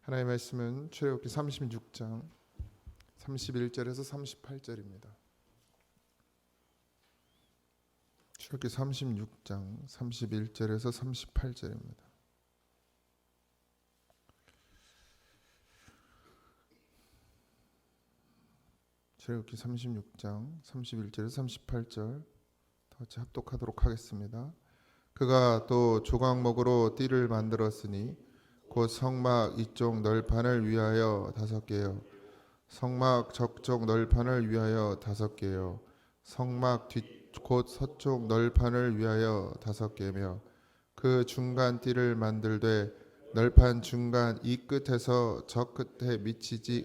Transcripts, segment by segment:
하나님의 말씀은 출애굽기 36장 31절에서 38절입니다. 출애굽기 36장 31절에서 38절입니다. 출애굽기 36장 31절에서 38절 다 같이 합독하도록 하겠습니다. 그가 또 조각목으로 띠를 만들었으니 곧 성막 이쪽 널판을 위하여 5개요 성막 저쪽 널판을 위하여 5개요 성막 뒤 곧 서쪽 널판을 위하여 5개며 그 중간 띠를 만들되 널판 중간 이 끝에서 저 끝에 미치지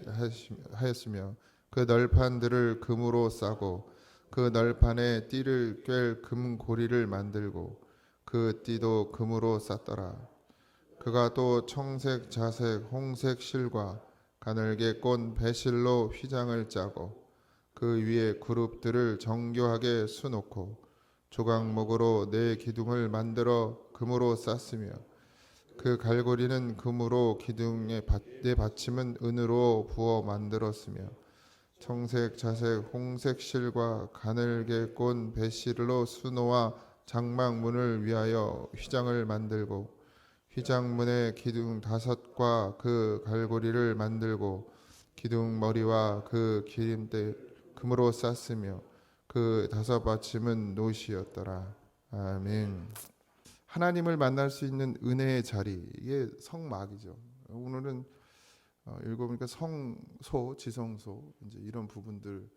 하였으며 그 널판들을 금으로 싸고 그 널판에 띠를 꿰 금고리를 만들고 그 띠도 금으로 쌌더라. 그가 또 청색, 자색, 홍색 실과 가늘게 꼰 배실로 휘장을 짜고 그 위에 그룹들을 정교하게 수놓고 조각목으로 4기둥을 만들어 금으로 쌌으며 그 갈고리는 금으로 기둥의 받침은 은으로 부어 만들었으며 청색, 자색, 홍색 실과 가늘게 꼰 배실로 수놓아 장막문을 위하여 휘장을 만들고 휘장문의 기둥 5과 그 갈고리를 만들고 기둥 머리와 그 기름대 금으로 쌌으며 그 5 받침은 노시였더라. 아멘. 하나님을 만날 수 있는 은혜의 자리, 이게 성막이죠. 오늘은 읽어보니까 성소, 지성소 이제 이런 부분들,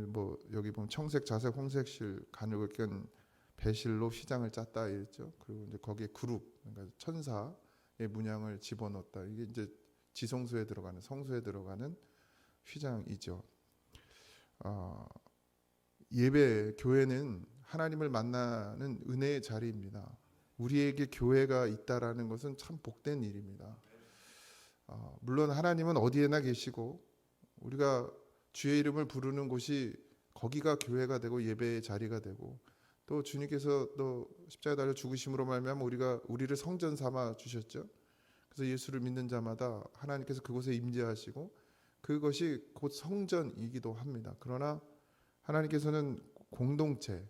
뭐 여기 보면 청색, 자색, 홍색실, 가늘게 깬 배실로 휘장을 짰다 이랬죠. 그리고 이제 거기에 그룹, 그러니까 천사의 문양을 집어넣었다. 이게 이제 지성소에 들어가는, 성소에 들어가는 휘장이죠. 예배, 교회는 하나님을 만나는 은혜의 자리입니다. 우리에게 교회가 있다라는 것은 참 복된 일입니다. 물론 하나님은 어디에나 계시고 우리가 주의 이름을 부르는 곳이 거기가 교회가 되고 예배의 자리가 되고 또 주님께서 또 십자가에 달려 죽으심으로 말미암아 우리를 성전 삼아 주셨죠. 그래서 예수를 믿는 자마다 하나님께서 그곳에 임재하시고 그것이 곧 성전이기도 합니다. 그러나 하나님께서는 공동체,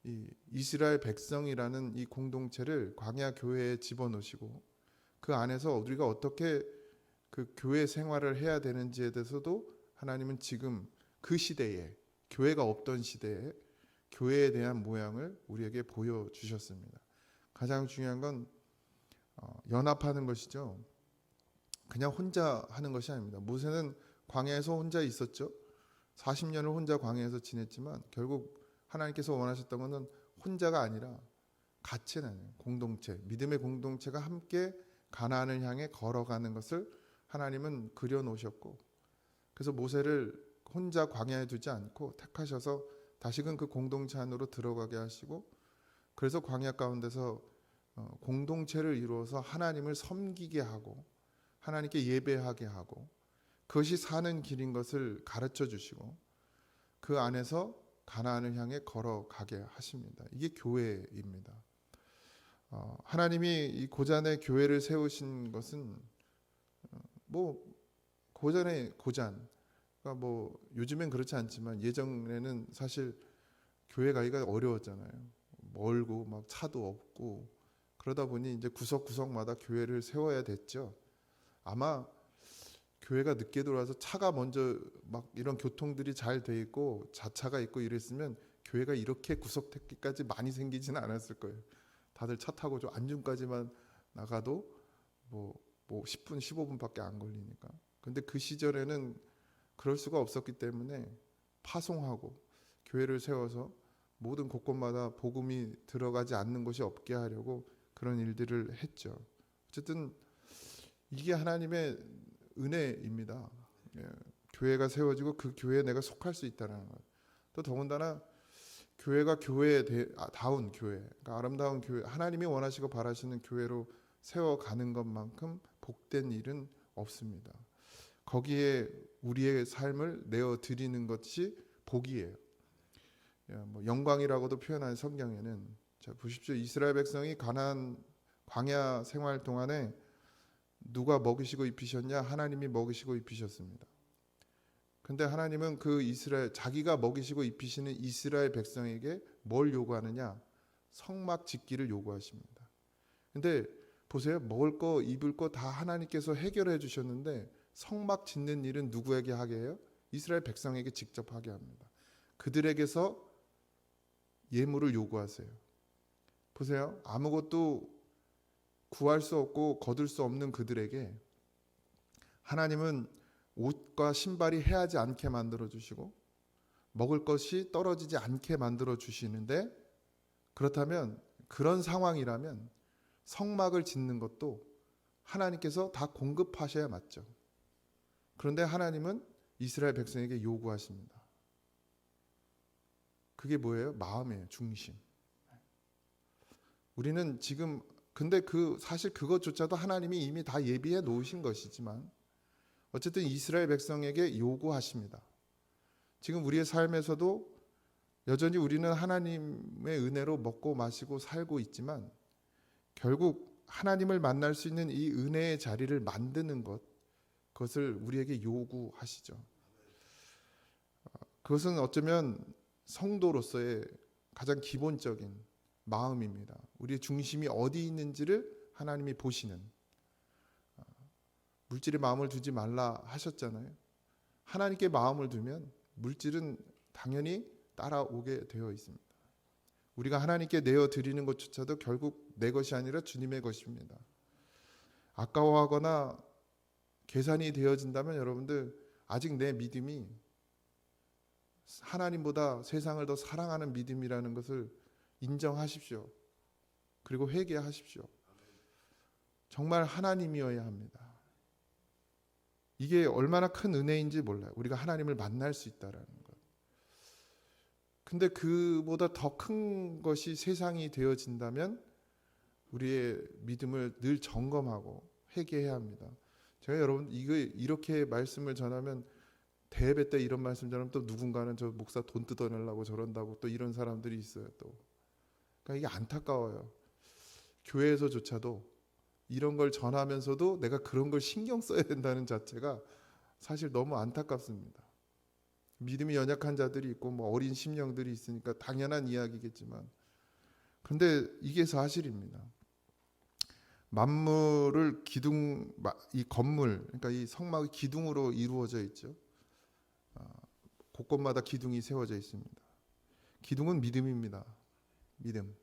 이 이스라엘 백성이라는 이 공동체를 광야 교회에 집어넣으시고 그 안에서 우리가 어떻게 그 교회 생활을 해야 되는지에 대해서도 하나님은 지금 그 시대에, 교회가 없던 시대에 교회에 대한 모양을 우리에게 보여주셨습니다. 가장 중요한 건 연합하는 것이죠. 그냥 혼자 하는 것이 아닙니다. 모세는 광야에서 혼자 있었죠. 40년을 혼자 광야에서 지냈지만 결국 하나님께서 원하셨던 것은 혼자가 아니라 같이 나는 공동체, 믿음의 공동체가 함께 가나안을 향해 걸어가는 것을 하나님은 그려놓으셨고, 그래서 모세를 혼자 광야에 두지 않고 택하셔서 다시금 그 공동체 안으로 들어가게 하시고, 그래서 광야 가운데서 공동체를 이루어서 하나님을 섬기게 하고 하나님께 예배하게 하고 그것이 사는 길인 것을 가르쳐 주시고 그 안에서 가나안을 향해 걸어가게 하십니다. 이게 교회입니다. 하나님이 이 고잔에 교회를 세우신 것은 뭐 고잔의 고잔, 그러니까 뭐 요즘엔 그렇지 않지만 예전에는 사실 교회 가기가 어려웠잖아요. 멀고 막 차도 없고 그러다 보니 이제 구석구석마다 교회를 세워야 됐죠. 아마 교회가 늦게 들어와서 차가 먼저 막 이런 교통들이 잘 돼 있고 자차가 있고 이랬으면 교회가 이렇게 구석탱기까지 많이 생기지는 않았을 거예요. 다들 차 타고 좀 안중까지만 나가도 뭐 10분 15분밖에 안 걸리니까. 근데 그 시절에는 그럴 수가 없었기 때문에 파송하고 교회를 세워서 모든 곳곳마다 복음이 들어가지 않는 곳이 없게 하려고 그런 일들을 했죠. 어쨌든 이게 하나님의 은혜입니다. 교회가 세워지고 그 교회에 내가 속할 수 있다는 것. 또 더군다나 교회가 다운 교회, 그러니까 아름다운 교회, 하나님이 원하시고 바라시는 교회로 세워가는 것만큼 복된 일은 없습니다. 거기에 우리의 삶을 내어드리는 것이 복이에요. 뭐 영광이라고도 표현하는 성경에는, 자 보십시오. 이스라엘 백성이 가나안 광야 생활 동안에 누가 먹이시고 입히셨냐? 하나님이 먹이시고 입히셨습니다. 근데 하나님은 그 이스라엘, 자기가 먹이시고 입히시는 이스라엘 백성에게 뭘 요구하느냐? 성막 짓기를 요구하십니다. 근데 보세요. 먹을 거 입을 거 다 하나님께서 해결해 주셨는데 성막 짓는 일은 누구에게 하게 해요? 이스라엘 백성에게 직접 하게 합니다. 그들에게서 예물을 요구하세요. 보세요. 아무것도 구할 수 없고 거둘 수 없는 그들에게 하나님은 옷과 신발이 해하지 않게 만들어 주시고 먹을 것이 떨어지지 않게 만들어 주시는데, 그렇다면 그런 상황이라면 성막을 짓는 것도 하나님께서 다 공급하셔야 맞죠. 그런데 하나님은 이스라엘 백성에게 요구하십니다. 그게 뭐예요? 마음이에요. 중심. 우리는 지금 근데 사실 그것조차도 하나님이 이미 다 예비해 놓으신 것이지만 어쨌든 이스라엘 백성에게 요구하십니다. 지금 우리의 삶에서도 여전히 우리는 하나님의 은혜로 먹고 마시고 살고 있지만 결국 하나님을 만날 수 있는 이 은혜의 자리를 만드는 그것을 우리에게 요구하시죠. 그것은 어쩌면 성도로서의 가장 기본적인 마음입니다. 우리의 중심이 어디 있는지를 하나님이 보시는, 물질에 마음을 두지 말라 하셨잖아요. 하나님께 마음을 두면 물질은 당연히 따라오게 되어 있습니다. 우리가 하나님께 내어 드리는 것조차도 결국 내 것이 아니라 주님의 것입니다. 아까워하거나 계산이 되어진다면 여러분들 아직 내 믿음이 하나님보다 세상을 더 사랑하는 믿음이라는 것을 인정하십시오. 그리고 회개하십시오. 정말 하나님이어야 합니다. 이게 얼마나 큰 은혜인지 몰라요. 우리가 하나님을 만날 수 있다라는 것. 근데 그보다 더 큰 것이 세상이 되어진다면 우리의 믿음을 늘 점검하고 회개해야 합니다. 제가 여러분 이렇게 말씀을 전하면 대예배 때 이런 말씀 전하면 또 누군가는 저 목사 돈 뜯어내려고 저런다고 또 이런 사람들이 있어요. 또 그러니까 이게 안타까워요. 교회에서조차도 이런 걸 전하면서도 내가 그런 걸 신경 써야 된다는 자체가 사실 너무 안타깝습니다. 믿음이 연약한 자들이 있고 뭐 어린 심령들이 있으니까 당연한 이야기겠지만, 그런데 이게 사실입니다. 만물을 이 건물, 그러니까 이 성막이 기둥으로 이루어져 있죠. 곳곳마다 기둥이 세워져 있습니다. 기둥은 믿음입니다. 믿음.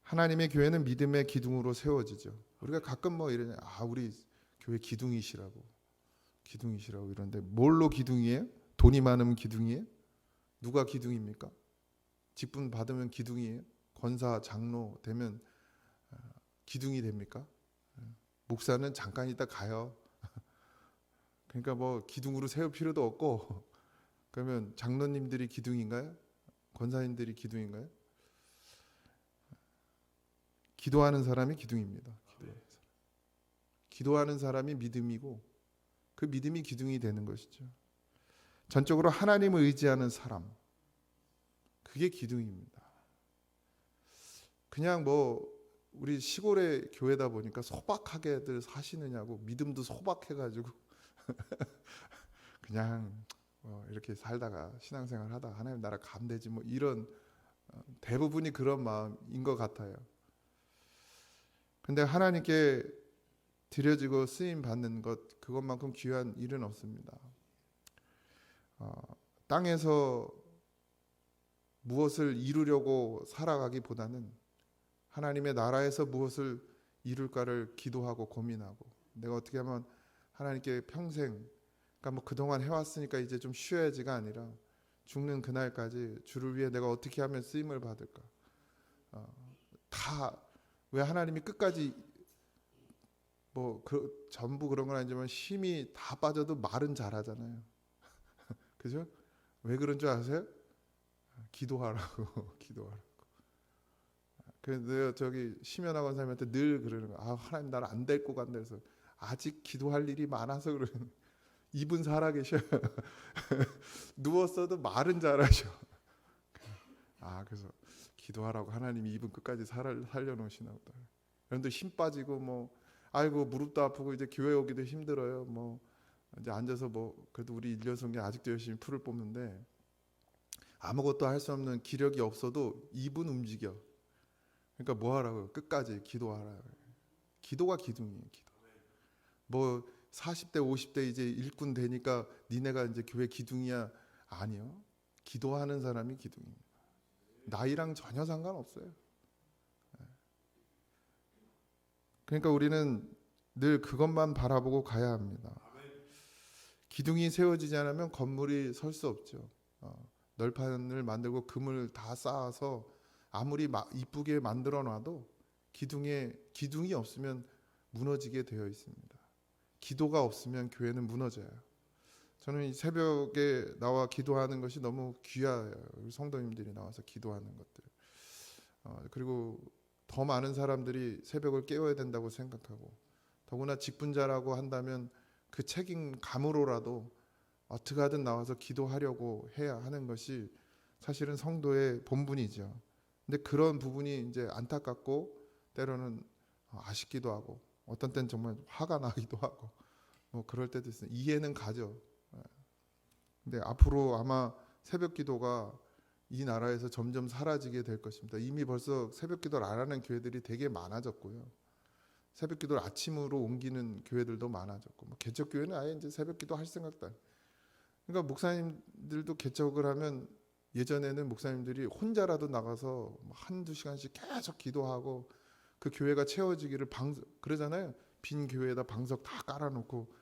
하나님의 교회는 믿음의 기둥으로 세워지죠. 우리가 가끔 뭐 이러냐, 우리 교회 기둥이시라고 이러는데 뭘로 기둥이에요? 돈이 많으면 기둥이에요? 누가 기둥입니까? 직분 받으면 기둥이에요? 권사, 장로 되면 기둥이 됩니까? 목사는 잠깐 있다 가요. 그러니까 뭐 기둥으로 세울 필요도 없고, 그러면 장로님들이 기둥인가요? 권사님들이 기둥인가요? 기도하는 사람이 기둥입니다. 기도하는 사람이 믿음이고 그 믿음이 기둥이 되는 것이죠. 전적으로 하나님을 의지하는 사람, 그게 기둥입니다. 그냥 뭐 우리 시골의 교회다 보니까 소박하게들 사시느냐고, 믿음도 소박해가지고 그냥 이렇게 살다가 신앙생활 하다가 하나님 나라 가면 되지 뭐 이런, 대부분이 그런 마음인 것 같아요. 근데 하나님께 드려지고 쓰임 받는 것, 그것만큼 귀한 일은 없습니다. 땅에서 무엇을 이루려고 살아가기보다는 하나님의 나라에서 무엇을 이룰까를 기도하고 고민하고, 내가 어떻게 하면 하나님께 평생, 그러니까 뭐 그동안 해왔으니까 이제 좀 쉬어야지가 아니라 죽는 그날까지 주를 위해 내가 어떻게 하면 쓰임을 받을까. 다 왜 하나님이 끝까지 전부 그런 건 아니지만 힘이 다 빠져도 말은 잘하잖아요. 그죠? 왜 그런 줄 아세요? 기도하라고. 기도하라고. 그래서 저기 심연학 원사님한테 늘 그러는 거야. 하나님 나를 안 데리고 간다 해서 아직 기도할 일이 많아서 그러는. 입은 살아계셔. 누웠어도 말은 잘하셔. 그래서 기도하라고 하나님이 입은 끝까지 살려놓으시나 보다. 여러분들 힘 빠지고 뭐 아이고 무릎도 아프고 이제 교회 오기도 힘들어요. 뭐 이제 앉아서 뭐 그래도 우리 일년성계 아직도 열심히 풀을 뽑는데 아무것도 할 수 없는 기력이 없어도 입은 움직여. 그러니까 뭐 하라고요? 끝까지 기도하라. 기도가 기둥이에요. 기도. 뭐 40대 50대 이제 일꾼 되니까 니네가 이제 교회 기둥이야. 아니요. 기도하는 사람이 기둥입니다. 나이랑 전혀 상관없어요. 그러니까 우리는 늘 그것만 바라보고 가야 합니다. 기둥이 세워지지 않으면 건물이 설 수 없죠. 널판을 만들고 금을 다 쌓아서 아무리 이쁘게 만들어 놔도 기둥이 없으면 무너지게 되어 있습니다. 기도가 없으면 교회는 무너져요. 저는 이 새벽에 나와 기도하는 것이 너무 귀해요. 성도님들이 나와서 기도하는 것들. 그리고 더 많은 사람들이 새벽을 깨워야 된다고 생각하고, 더구나 직분자라고 한다면 그 책임감으로라도 어떻게 하든 나와서 기도하려고 해야 하는 것이 사실은 성도의 본분이죠. 근데 그런 부분이 이제 안타깝고 때로는 아쉽기도 하고 어떤 때는 정말 화가 나기도 하고 뭐 그럴 때도 있어요. 이해는 가죠. 근데 앞으로 아마 새벽 기도가 이 나라에서 점점 사라지게 될 것입니다. 이미 벌써 새벽 기도를 안 하는 교회들이 되게 많아졌고요. 새벽 기도를 아침으로 옮기는 교회들도 많아졌고, 뭐 개척 교회는 아예 이제 새벽 기도 할 생각도 안. 그러니까 목사님들도 개척을 하면 예전에는 목사님들이 혼자라도 나가서 한두 시간씩 계속 기도하고 그 교회가 채워지기를 그러잖아요. 빈 교회에다 방석 다 깔아놓고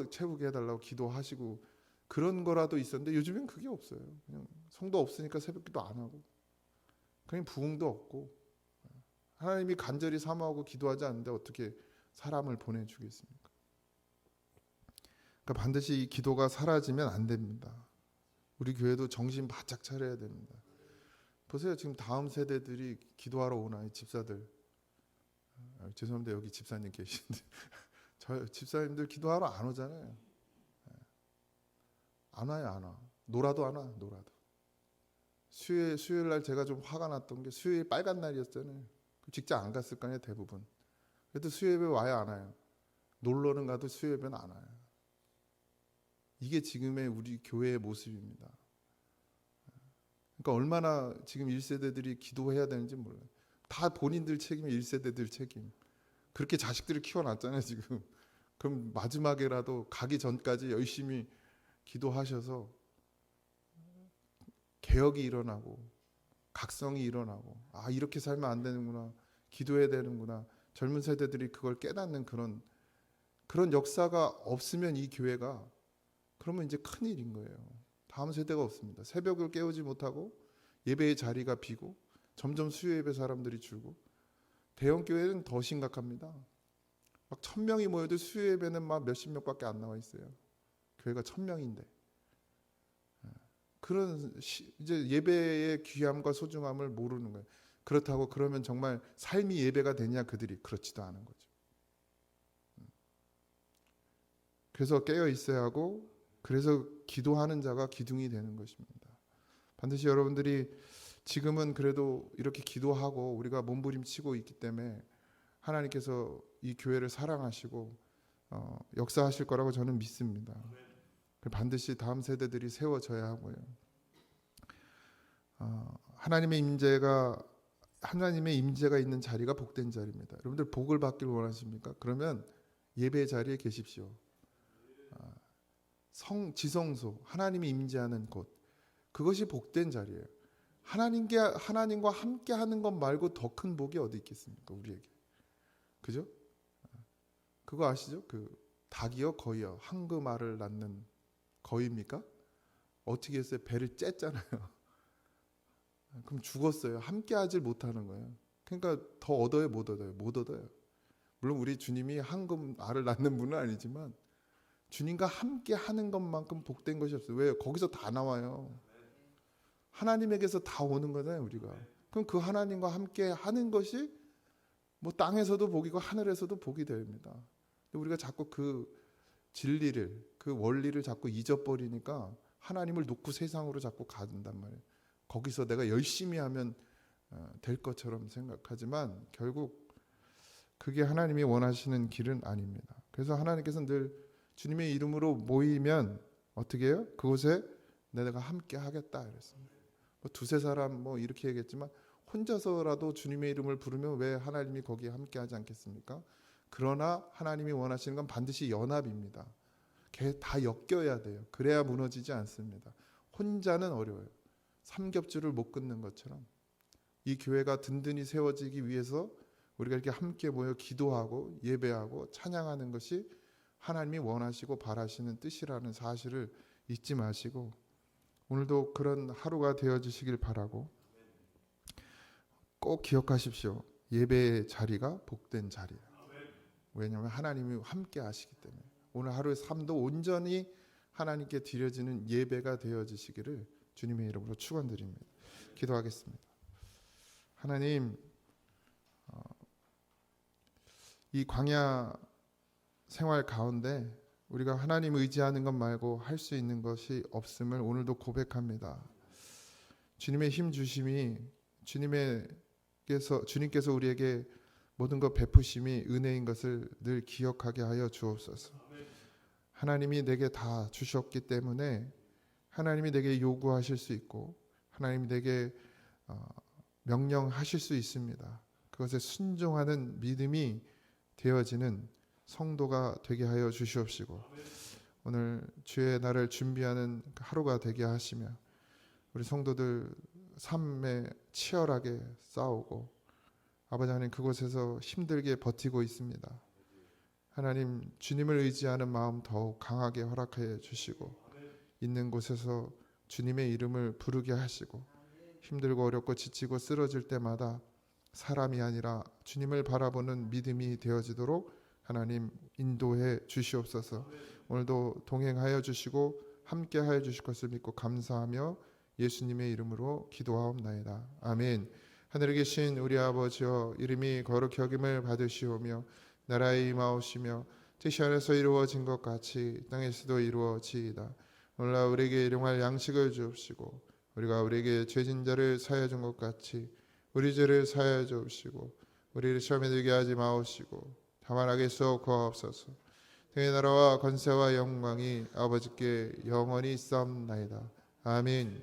채우게 해달라고 기도하시고 그런 거라도 있었는데 요즘엔 그게 없어요. 그냥 성도 없으니까 새벽기도 안 하고 그냥 부흥도 없고 하나님이 간절히 사모하고 기도하지 않는데 어떻게 사람을 보내주겠습니까? 그러니까 반드시 이 기도가 사라지면 안 됩니다. 우리 교회도 정신 바짝 차려야 됩니다. 보세요. 지금 다음 세대들이 기도하러 오나 이 집사들. 죄송합니다. 여기 집사님 계신데 저 집사님들 기도하러 안 오잖아요. 안 와요. 안 와. 놀아도 안 와. 놀아도. 수요일 날 제가 좀 화가 났던 게 수요일 빨간 날이었잖아요. 직장 안 갔을 거 아니에요. 대부분. 그래도 수요일에 와요. 안 와요. 놀러는 가도 수요일에는 안 와요. 이게 지금의 우리 교회의 모습입니다. 그러니까 얼마나 지금 1세대들이 기도해야 되는지 몰라요. 다 본인들 책임이 1세대들 책임. 그렇게 자식들을 키워놨잖아요 지금. 그럼 마지막에라도 가기 전까지 열심히 기도하셔서 개혁이 일어나고 각성이 일어나고 이렇게 살면 안 되는구나. 기도해야 되는구나. 젊은 세대들이 그걸 깨닫는 그런 역사가 없으면 이 교회가 그러면 이제 큰일인 거예요. 다음 세대가 없습니다. 새벽을 깨우지 못하고 예배의 자리가 비고 점점 수요 예배 사람들이 줄고 대형 교회는 더 심각합니다. 막 1000명이 모여도 수요 예배는 막 몇십 명밖에 안 나와 있어요. 교회가 1000명인데 그런 이제 예배의 귀함과 소중함을 모르는 거예요. 그렇다고 그러면 정말 삶이 예배가 되냐 그들이 그렇지도 않은 거죠. 그래서 깨어 있어야 하고 그래서 기도하는 자가 기둥이 되는 것입니다. 반드시 여러분들이 지금은 그래도 이렇게 기도하고 우리가 몸부림치고 있기 때문에 하나님께서 이 교회를 사랑하시고 역사하실 거라고 저는 믿습니다. 반드시 다음 세대들이 세워져야 하고요. 하나님의 임재가 있는 자리가 복된 자리입니다. 여러분들 복을 받길 원하십니까? 그러면 예배 자리에 계십시오. 지성소, 하나님이 임재하는 곳, 그것이 복된 자리예요. 하나님과 함께 하는 것 말고 더 큰 복이 어디 있겠습니까? 우리에게. 그죠? 그거 아시죠? 그 닭이요, 거위요, 황금알을 낳는 거위입니까? 어떻게 했어요? 배를 쬐잖아요. 그럼 죽었어요. 함께 하질 못하는 거예요. 그러니까 더 얻어요, 못 얻어요? 못 얻어요. 물론 우리 주님이 황금알을 낳는 분은 아니지만 주님과 함께 하는 것만큼 복된 것이 없어요. 왜요? 거기서 다 나와요. 하나님에게서 다 오는 거잖아요, 우리가. 그럼 그 하나님과 함께 하는 것이 뭐 땅에서도 복이고 하늘에서도 복이 됩니다. 근데 우리가 자꾸 그 진리를, 그 원리를 자꾸 잊어버리니까 하나님을 놓고 세상으로 자꾸 가는단 말이에요. 거기서 내가 열심히 하면 될 것처럼 생각하지만 결국 그게 하나님이 원하시는 길은 아닙니다. 그래서 하나님께서 늘 주님의 이름으로 모이면 어떻게 해요? 그곳에 내가 함께 하겠다 이랬습니다. 뭐 두세 사람 뭐 이렇게 얘기했지만 혼자서라도 주님의 이름을 부르면 왜 하나님이 거기에 함께 하지 않겠습니까? 그러나 하나님이 원하시는 건 반드시 연합입니다. 그게 다 엮여야 돼요. 그래야 무너지지 않습니다. 혼자는 어려워요. 삼겹줄을 못 끊는 것처럼 이 교회가 든든히 세워지기 위해서 우리가 이렇게 함께 모여 기도하고 예배하고 찬양하는 것이 하나님이 원하시고 바라시는 뜻이라는 사실을 잊지 마시고 오늘도 그런 하루가 되어지시길 바라고, 꼭 기억하십시오. 예배의 자리가 복된 자리예요. 왜냐하면 하나님이 함께 하시기 때문에 오늘 하루의 삶도 온전히 하나님께 드려지는 예배가 되어지시기를 주님의 이름으로 축원드립니다. 기도하겠습니다. 하나님, 이 광야 생활 가운데 우리가 하나님 의지하는 것 말고 할 수 있는 것이 없음을 오늘도 고백합니다. 주님의 힘 주심이 주님께서 우리에게 모든 것 베푸심이 은혜인 것을 늘 기억하게 하여 주옵소서. 하나님이 내게 다 주셨기 때문에 하나님이 내게 요구하실 수 있고 하나님이 내게 명령하실 수 있습니다. 그것에 순종하는 믿음이 되어지는 성도가 되게 하여 주시옵시고 오늘 주의 날을 준비하는 하루가 되게 하시며 우리 성도들 삶에 치열하게 싸우고 아버지 하나님 그곳에서 힘들게 버티고 있습니다. 하나님 주님을 의지하는 마음 더욱 강하게 허락하여 주시고 있는 곳에서 주님의 이름을 부르게 하시고 힘들고 어렵고 지치고 쓰러질 때마다 사람이 아니라 주님을 바라보는 믿음이 되어지도록 하나님 인도해 주시옵소서. 오늘도 동행하여 주시고 함께하여 주실 것을 믿고 감사하며 예수님의 이름으로 기도하옵나이다. 아멘. 하늘에 계신 우리 아버지여, 이름이 거룩히 여김을 받으시오며 나라의 임하오시며 뜻이 하늘에서 이루어진 것 같이 땅에서도 이루어지이다. 오늘날 우리에게 일용할 양식을 주옵시고 우리가 우리에게 죄진 자를 사하여 준 것 같이 우리 죄를 사하여 주옵시고 우리를 시험에 들게 하지 마옵시고 다만 악에서 구하옵소서. 등의 나라와 권세와 영광이 아버지께 영원히 있사옵나이다. 아멘.